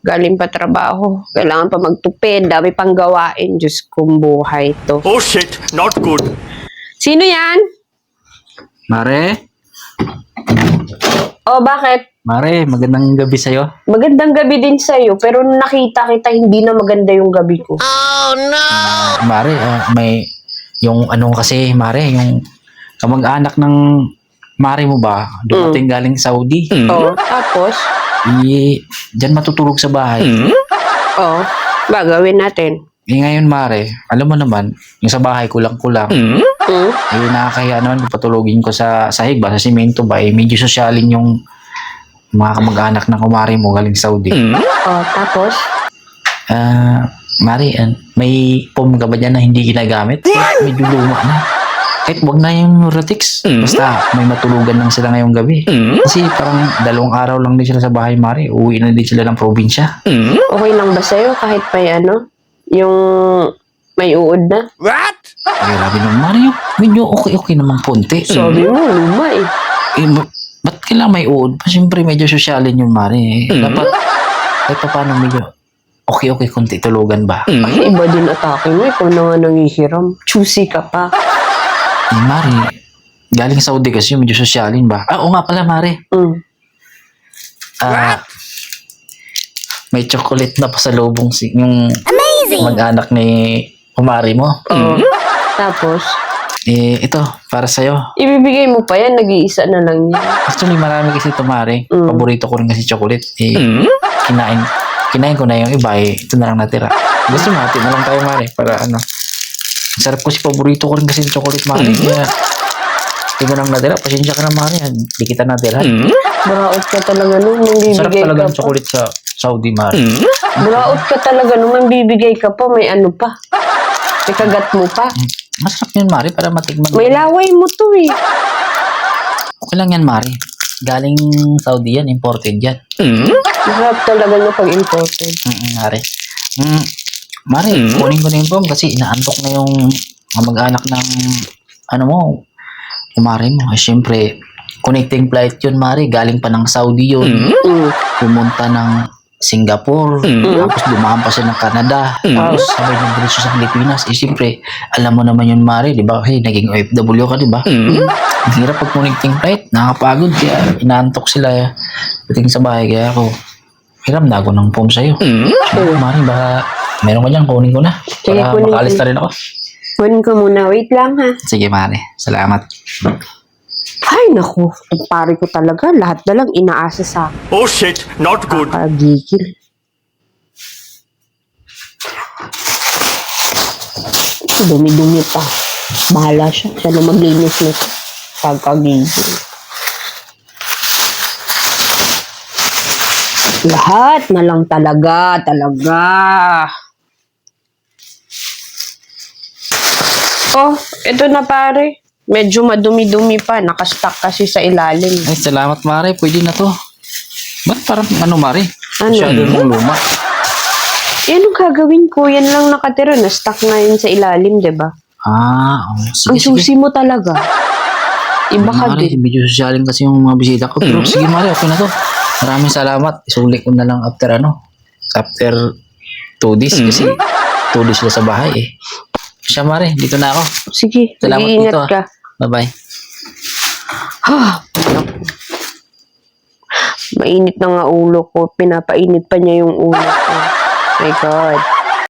Galing pa trabaho. Kailangan pa magtupid. Dami pang gawain. Diyos kong buhay to. Oh shit, not good. Sino yan? Mare? Oh, bakit? Mare, magandang gabi sa'yo. Magandang gabi din sa'yo. Pero nung nakita kita, hindi na maganda yung gabi ko. Mare, may... Yung ano kasi, Mare, yung kamag-anak ng Mare mo ba, dumating galing Saudi. Oh, tapos? Diyan matutulog sa bahay. Oh, gagawin natin. Ngayon, Mare, alam mo naman, yung sa bahay kulang-kulang. Nakakahiya naman, patulogin ko sa sahig ba, sa simento ba, medyo sosyalin yung mga kamag-anak ng kumare mo galing Saudi. Oh, tapos? Mari, may pom ka ba dyan na hindi ginagamit? Medyo luma na. Kahit wag na yung Rotix. Basta may matulugan lang sila ngayong gabi. Kasi parang 2 araw lang din sila sa bahay, Mari. Uwi na din sila ng probinsya. Okay lang ba sa'yo kahit may yung may uod na? What? Ay, grabe naman, Mari. Medyo okay naman konti. Sabi mo, luma eh. Ba't kailangan may uod? Siyempre, medyo sosyalin yun, Mari. Dapat, kahit pa paano medyo okay konti tulugan ba? Ay, iba din atake mo. Ikaw na nga nangihiram. Choosy ka pa. Mari, galing Saudi kasi medyo sosyalin ba? Oo nga pala, Mari. May chocolate na pasalubong yung mag-anak ni kumari mo. Tapos? Ito, para sa'yo. Ibibigay mo pa yan. Nag-iisa na lang yan. Actually, marami kasi ito, Mari. Paborito ko rin kasi chocolate. Kinain ko na yung iba, ito na lang natira. Gusto mo, hati na lang tayo, Mari, para ano. Sarap ko paborito ko rin kasi yung chocolate, Mari. Kaya, ito na lang natira. Pasensya ka na, Mari. Di kita natira. Buraot ka talaga nung Sarap bibigay talaga ka ng pa. chocolate sa Saudi, Mari. Buraot ka talaga nung bibigay ka pa. May ano pa. May kagat mo pa. Masarap yun, Mari, para matikman. May laway mo to eh. Okay lang yan, Mari. Galing Saudi yan, imported yan. Masarap talaga na pag-imported. Mari. Mari, kunin ko na yung pom kasi inaantok na yung mag-anak ng kumari mo. Siyempre, connecting flight yun, Mari. Galing pa ng Saudi yun. Pumunta ng Singapore. Tapos dumaan pa siya ng Canada. Tapos sabay ng diretso sa Pilipinas. Siyempre, alam mo naman yun, Mari. Di ba? Hey, naging OFW ka, di ba? Ang hirap pag connecting flight. Nakakapagod. Kaya inaantok sila. Pagdating sa bahay. Kaya ako, hiram na ako ng pom sa'yo. Mari, baka meron ka dyan. Kunin ko na. Sige, Para kunin makaalis ko. na rin ako. Kunin ko muna. Wait lang ha. Sige, Mari. Salamat. Ay, naku. Ang pare ko talaga. Lahat na lang inaasa sa Oh shit, not good. kagigil. Dumi-dumi pa. Bahala siya. Siya na maglinis nito. Kagigil. Lahat na lang talaga. Oh, ito na pare. Medyo madumi-dumi pa. Nakastack kasi sa ilalim. Ay, salamat, Mari. Pwede na to. Ba't parang Mari? Ano? Masyado mong luma. Yan ang gagawin ko. Yan lang nakatira. Na-stuck na yun sa ilalim, diba? Sige, Ang susi mo talaga. Iba ka Mari, din. medyo sosyalin kasi yung mga bisita ko. Pero sige, Mari, okay na to. Maraming salamat. Isulit ko na lang after After 2 days. Kasi 2 days sila sa bahay eh. Siya, Mari, dito na ako. Sige, Salamat mag-iingat dito, ka. Bye-bye. Mainit na nga ulo ko. Pinapainit pa niya yung ulo ko. My God.